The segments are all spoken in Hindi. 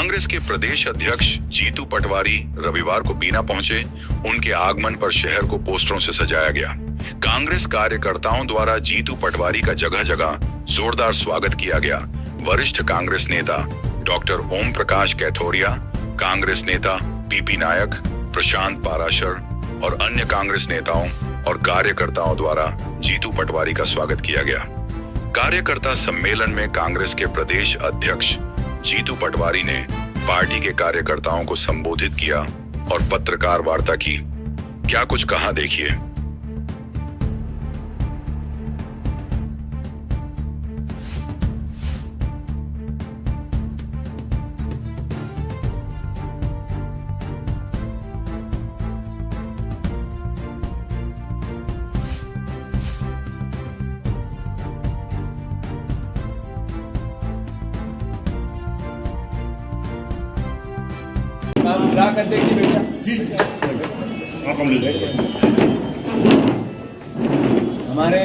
कांग्रेस के प्रदेश अध्यक्ष जीतू पटवारी रविवार को बीना पहुंचे। उनके आगमन पर शहर को पोस्टरों से सजाया गया। कांग्रेस कार्यकर्ताओं द्वारा जीतू पटवारी का जगह जगह जोरदार स्वागत किया गया। वरिष्ठ कांग्रेस नेता डॉक्टर ओम प्रकाश कैथोरिया, कांग्रेस नेता पीपी नायक, प्रशांत पाराशर और अन्य कांग्रेस नेताओं और कार्यकर्ताओं द्वारा जीतू पटवारी का स्वागत किया गया। कार्यकर्ता सम्मेलन में कांग्रेस के प्रदेश अध्यक्ष जीतू पटवारी ने पार्टी के कार्यकर्ताओं को संबोधित किया और पत्रकार वार्ता की। क्या कुछ कहा, देखिए। ड्रा कर देगी बेटा जी। हमारे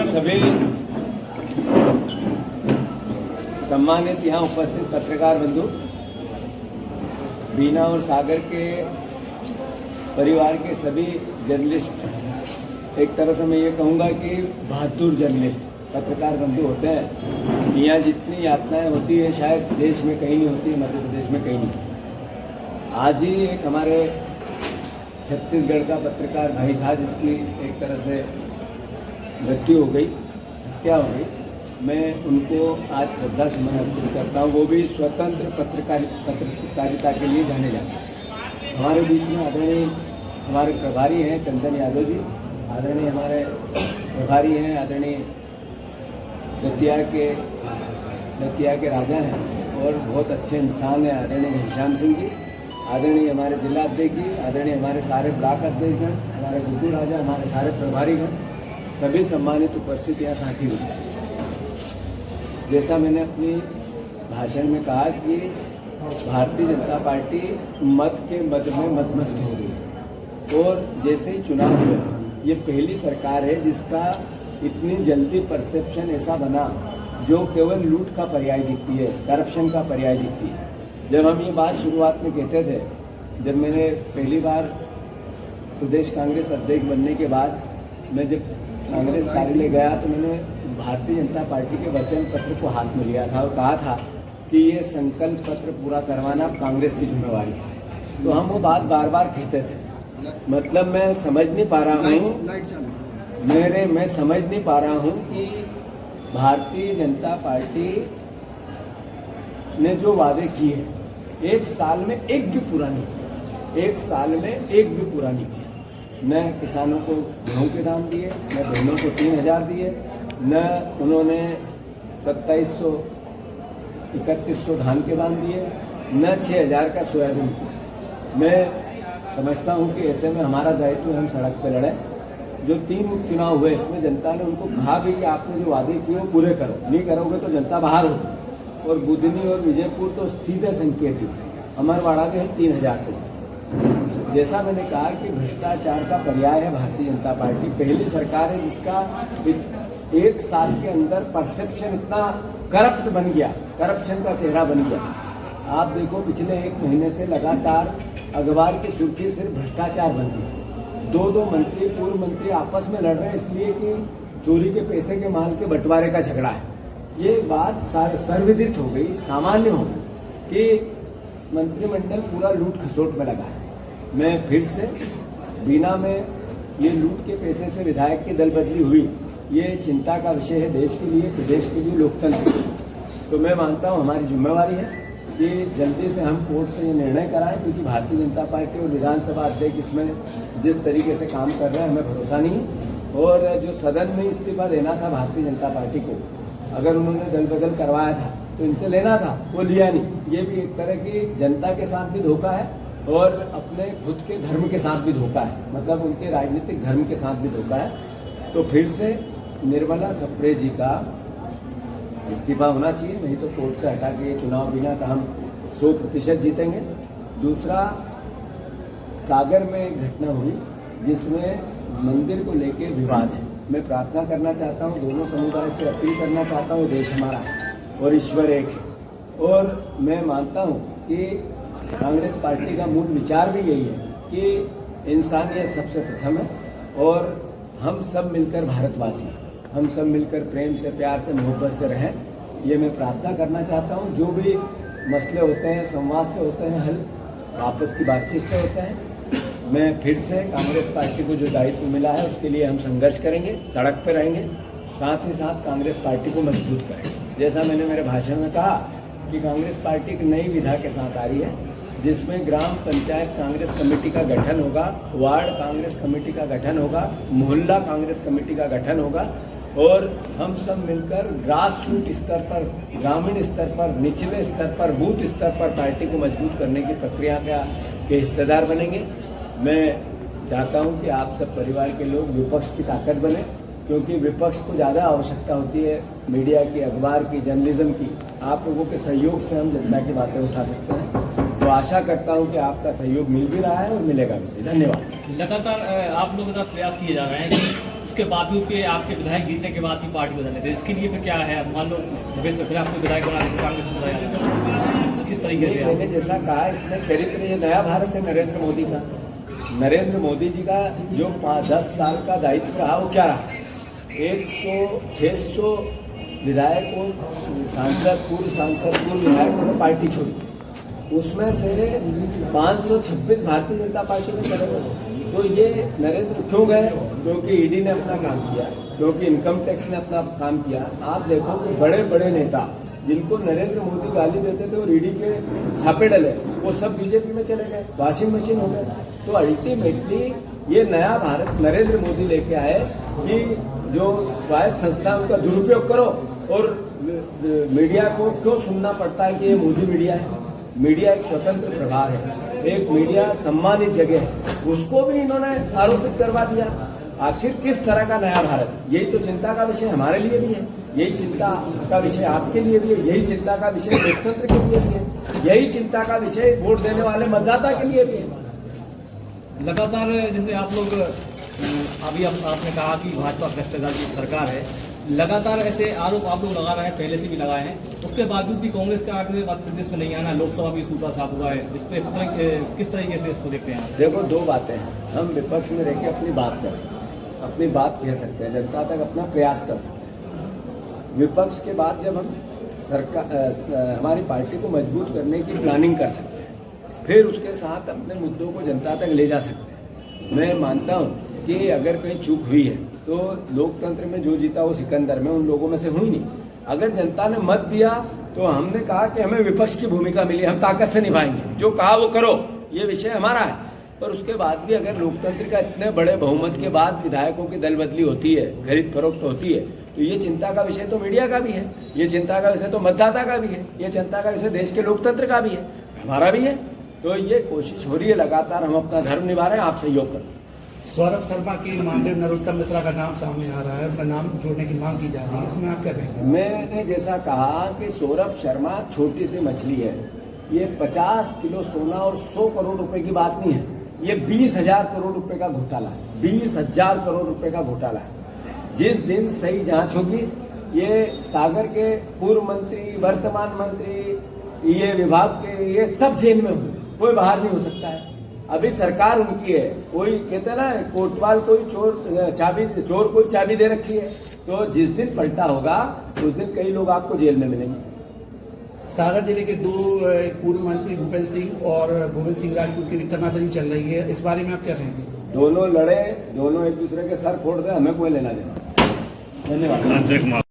सभी सम्मानित यहाँ उपस्थित पत्रकार बंधु, बीना और सागर के परिवार के सभी जर्नलिस्ट, एक तरह से मैं ये कहूँगा कि बहादुर जर्नलिस्ट पत्रकार बंधु होते हैं। यहाँ जितनी यातनाएं होती है शायद देश में कहीं नहीं होती, मध्य प्रदेश में कहीं नहीं। आज ही एक हमारे छत्तीसगढ़ का पत्रकार भाई था जिसकी एक तरह से मृत्यु हो गई, हत्या हो गई। मैं उनको आज श्रद्धा सुमन अर्पित करता हूँ। वो भी स्वतंत्र पत्रकारिता के लिए जाने जाते। हमारे बीच में आदरणीय हमारे प्रभारी हैं चंदन यादव जी, आदरणीय हमारे प्रभारी हैं आदरणीय दतिया के राजा हैं और बहुत अच्छे इंसान हैं आदरणीय घनश्याम सिंह जी, आदरणीय हमारे जिला अध्यक्ष जी, आदरणीय हमारे सारे ब्लॉक अध्यक्षगण, हमारे गुड्डू राजा, हमारे सारे प्रभारीगण, सभी सम्मानित उपस्थित यहाँ साथी हुए। जैसा मैंने अपनी भाषण में कहा कि भारतीय जनता पार्टी मत के मद में मदमस्त हो गई और जैसे ही चुनाव हुए, ये पहली सरकार है जिसका इतनी जल्दी परसेप्शन ऐसा बना जो केवल लूट का पर्याय दिखती है, करप्शन का पर्याय दिखती है। जब हम ये बात शुरुआत में कहते थे, जब मैंने पहली बार प्रदेश कांग्रेस अध्यक्ष बनने के बाद मैं जब कांग्रेस कार्यालय गया तो मैंने भारतीय जनता पार्टी के वचन पत्र को हाथ में लिया था और कहा था कि ये संकल्प पत्र पूरा करवाना कांग्रेस की जिम्मेवारी है। तो हम वो बात बार बार कहते थे। मतलब मैं समझ नहीं पा रहा हूँ कि भारतीय जनता पार्टी ने जो वादे किए हैं एक साल में एक भी पूरा नहीं किया। न किसानों को गेहूं के दाम दिए, न बहनों को 3000 दिए, न उन्होंने 2700-3100 धान के दाम दिए, न 6000 का सोयाबीन दिया। मैं समझता हूं कि ऐसे में हमारा दायित्व हम सड़क पर लड़ें। जो 3 उपचुनाव हुए इसमें जनता ने उनको कहा भी कि आपने जो वादे किए वो पूरे करो, नहीं करोगे तो जनता बाहर होगी। और बुधनी और विजयपुर तो सीधे संकेत ही, अमरवाड़ा में 3000 से। जैसा मैंने कहा कि भ्रष्टाचार का पर्याय है भारतीय जनता पार्टी। पहली सरकार है जिसका एक साल के अंदर परसेप्शन इतना करप्ट बन गया, करप्शन का चेहरा बन गया। आप देखो पिछले 1 महीने से लगातार अखबार की सुर्खी सिर्फ भ्रष्टाचार बन गई। 2 मंत्री, पूर्व मंत्री आपस में लड़ रहे हैं इसलिए कि चोरी के पैसे के माल के बंटवारे का झगड़ा है। ये बात सर्वविदित हो गई, सामान्य हो गई कि मंत्रिमंडल पूरा लूट खसोट में लगा है। मैं फिर से बीना में ये लूट के पैसे से विधायक की दल बदली हुई, ये चिंता का विषय है देश के लिए, प्रदेश के लिए, लोकतंत्र के लिए। तो मैं मानता हूँ हमारी जिम्मेवारी है कि जल्दी से हम कोर्ट से ये निर्णय कराएं, क्योंकि भारतीय जनता पार्टी और विधानसभा अध्यक्ष इसमें जिस तरीके से काम कर रहे हैं हमें भरोसा नहीं है। और जो सदन में इस्तीफा देना था भारतीय जनता पार्टी को, अगर उन्होंने दल बदल करवाया था तो इनसे लेना था, वो लिया नहीं। ये भी एक तरह की जनता के साथ भी धोखा है और अपने खुद के धर्म के साथ भी धोखा है, मतलब उनके राजनीतिक धर्म के साथ भी धोखा है। तो फिर से निर्मला सप्रे जी का इस्तीफा होना चाहिए, नहीं तो कोर्ट से हटा के चुनाव बिना का हम 100% जीतेंगे। दूसरा, सागर में एक घटना हुई जिसमें मंदिर को लेके विवाद है। मैं प्रार्थना करना चाहता हूँ, दोनों समुदाय से अपील करना चाहता हूँ, देश हमारा है और ईश्वर एक है। और मैं मानता हूँ कि कांग्रेस पार्टी का मूल विचार भी यही है कि इंसानियत सबसे प्रथम है और हम सब मिलकर भारतवासी, हम सब मिलकर प्रेम से, प्यार से, मोहब्बत से रहें। ये मैं प्रार्थना करना चाहता हूँ। जो भी मसले होते हैं संवाद से होते हैं, हल आपस की बातचीत से होते हैं। मैं फिर से कांग्रेस पार्टी को जो दायित्व मिला है उसके लिए हम संघर्ष करेंगे, सड़क पर रहेंगे, साथ ही साथ कांग्रेस पार्टी को मजबूत करेंगे। जैसा मैंने मेरे भाषण में कहा कि कांग्रेस पार्टी एक नई विधा के साथ आ रही है, जिसमें ग्राम पंचायत कांग्रेस कमेटी का गठन होगा, वार्ड कांग्रेस कमेटी का गठन होगा, मोहल्ला कांग्रेस कमेटी का गठन होगा और हम सब मिलकर ग्रास रूट स्तर पर, ग्रामीण स्तर पर, निचले स्तर पर, बूथ स्तर पर पार्टी को मजबूत करने की प्रक्रिया के हिस्सेदार बनेंगे। मैं चाहता हूं कि आप सब परिवार के लोग विपक्ष की ताकत बने, क्योंकि विपक्ष को ज़्यादा आवश्यकता होती है मीडिया की, अखबार की, जर्नलिज्म की। आप लोगों के सहयोग से हम जनता की बातें उठा सकते हैं। तो आशा करता हूं कि आपका सहयोग मिल भी रहा है और मिलेगा भी। धन्यवाद। लगातार आप लोगों का प्रयास किए जा रहे हैं कि उसके बावजूद भी आपके विधायक जीतने के बाद भी पार्टी बदल लेते हैं, इसके लिए फिर क्या है? मान लो भविष्य फिर आपको विधायक बना देते कांग्रेस, किस तरीके से? मैंने जैसा कहा, इसमें चरित्र, ये नया भारत है नरेंद्र मोदी का। नरेंद्र मोदी जी का जो 10 साल का दायित्व रहा वो क्या रहा? 600 विधायकों, सांसद, पूर्व विधायकों ने पार्टी छोड़ी, उसमें से 526 भारतीय जनता पार्टी में चले गए। तो ये नरेंद्र क्यों गए? क्योंकि ईडी ने अपना काम किया, क्योंकि इनकम टैक्स ने अपना काम किया। आप देखो कि बड़े बड़े नेता जिनको नरेंद्र मोदी गाली देते थे और ईडी के छापे डले, वो सब बीजेपी में चले गए, वॉशिंग मशीन हो गए। तो अल्टीमेटली ये नया भारत नरेंद्र मोदी लेके आए कि जो स्वायत्त संस्थाओं का दुरुपयोग करो। और मीडिया को क्यों सुनना पड़ता है कि ये मोदी मीडिया है? मीडिया एक स्वतंत्र प्रभार है, एक मीडिया सम्मानित जगह है, उसको भी इन्होंने आरोपित करवा दिया। आखिर किस तरह का नया भारत? यही तो चिंता का विषय हमारे लिए भी है, यही चिंता का विषय आपके लिए भी है, यही चिंता का विषय लोकतंत्र के लिए भी है, यही चिंता का विषय वोट देने वाले मतदाता के लिए भी है। लगातार जैसे आप लोग अभी आपने कहा कि भाजपा भ्रष्टाचार की सरकार है, लगातार ऐसे आरोप आप लोग लगा रहे हैं, पहले से भी लगाए हैं, उसके बावजूद भी कांग्रेस का आगे मध्य प्रदेश में नहीं आना, लोकसभा भी सूखा साफ हुआ है, इस पर किस तरीके से इसको देखते हैं आप? देखो, दो बातें हैं। हम विपक्ष में रहकर अपनी बात कर सकते हैं, अपनी बात कह सकते हैं, जनता तक अपना प्रयास कर सकते हैं। विपक्ष के बाद जब हम हमारी पार्टी को मजबूत करने की प्लानिंग कर सकते हैं, फिर उसके साथ अपने मुद्दों को जनता तक ले जा सकते हैं। मैं मानता हूँ कि अगर कहीं चूक हुई है तो लोकतंत्र में जो जीता वो सिकंदर में उन लोगों में से हुई नहीं। अगर जनता ने मत दिया तो हमने कहा कि हमें विपक्ष की भूमिका मिली, हम ताकत से निभाएंगे, जो कहा वो करो, ये विषय हमारा है। पर उसके बाद भी अगर लोकतंत्र का इतने बड़े बहुमत के बाद विधायकों की दल बदली होती है, खरीद फरोख्त होती है, तो ये चिंता का विषय तो मीडिया का भी है, ये चिंता का विषय तो मतदाता का भी है, ये चिंता का विषय देश के लोकतंत्र का भी है, हमारा भी है। तो ये कोशिश हो रही है लगातार, हम अपना धर्म निभा रहे हैं, आप सहयोग करें। सौरभ शर्मा की मामले में नरोत्तम मिश्रा का नाम सामने आ रहा है, उनका नाम जोड़ने की मांग की जा रही है, इसमें आप क्या कहेंगे? मैंने जैसा कहा कि सौरभ शर्मा छोटी सी मछली है, ये 50 किलो सोना और 100 करोड़ रुपए की बात नहीं है, ये 20,000 करोड़ रुपए का घोटाला है, 20,000 करोड़ रुपए का घोटाला है। जिस दिन सही जांच होगी, ये सागर के पूर्व मंत्री, वर्तमान मंत्री, ये विभाग के, ये सब जेल में होंगे, कोई बाहर नहीं हो सकता है। अभी सरकार उनकी है, कोई कहते ना कोतवाल कोई चोर कोई चाबी दे रखी है। तो जिस दिन पलटा होगा उस दिन कई लोग आपको जेल में मिलेंगे। सागर जिले के दो पूर्व मंत्री भूपेंद्र सिंह और गोविंद सिंह राजपूत की तनातनी चल रही है, इस बारे में आप क्या कहेंगे? दोनों लड़े, दोनों एक दूसरे के सर फोड़ दे, हमें कोई लेना देना। धन्यवाद।